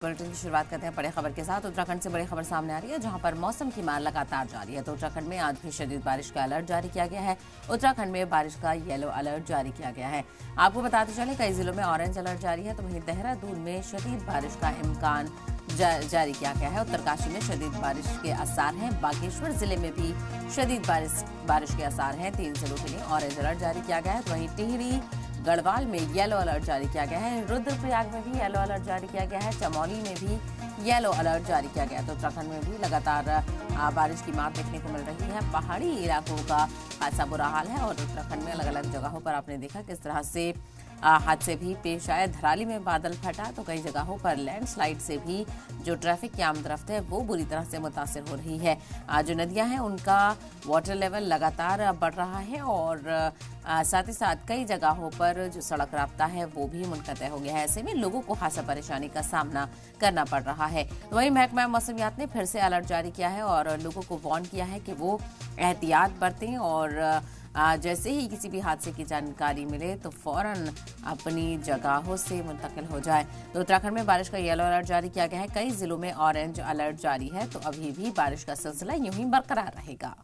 Bulletin की शुरुआत करते हैं बड़ी खबर के साथ। उत्तराखंड से बड़ी खबर सामने आ रही है, जहां पर मौसम की मार लगातार जारी है। तो उत्तराखंड में आज भी शदीद बारिश का अलर्ट जारी किया गया है। उत्तराखंड में बारिश का येलो अलर्ट जारी किया गया है। आपको बताते चले, कई जिलों में ऑरेंज अलर्ट जारी है, तो वहीं देहरादून में शदीद बारिश का इम्कान जारी किया गया है। उत्तरकाशी में शदीद बारिश के आसार हैं। बागेश्वर जिले में भी शदीद बारिश के आसार हैं। 3 जिलों के लिए ऑरेंज अलर्ट जारी किया गया है। तो वहीं टिहरी गढ़वाल में येलो अलर्ट जारी किया गया है। रुद्रप्रयाग में भी येलो अलर्ट जारी किया गया है। चमोली में भी येलो अलर्ट जारी किया गया है। तो उत्तराखंड में भी लगातार बारिश की मार देखने को मिल रही है। पहाड़ी इलाकों का खासा बुरा हाल है और उत्तराखंड में अलग अलग जगहों पर आपने देखा किस तरह से हादसे भी पेश आए। धराली में बादल फटा तो कई जगहों पर लैंडस्लाइड से भी जो ट्रैफिक की आमदरफ्त है वो बुरी तरह से मुतासिर हो रही है। जो नदियां हैं उनका वाटर लेवल लगातार बढ़ रहा है और साथ ही साथ कई जगहों पर जो सड़क रास्ता है वो भी मुनक़ते हो गया है। ऐसे में लोगों को खासा परेशानी का सामना करना पड़ रहा है। वहीं महकमा मौसमियात ने फिर से अलर्ट जारी किया है और लोगों को वार्न किया है कि वो एहतियात बरतें और जैसे ही किसी भी हादसे की जानकारी मिले तो फौरन अपनी जगहों से मुंतकिल हो जाए। तो उत्तराखंड में बारिश का येलो अलर्ट जारी किया गया है। कई जिलों में ऑरेंज अलर्ट जारी है। तो अभी भी बारिश का सिलसिला यूं ही बरकरार रहेगा।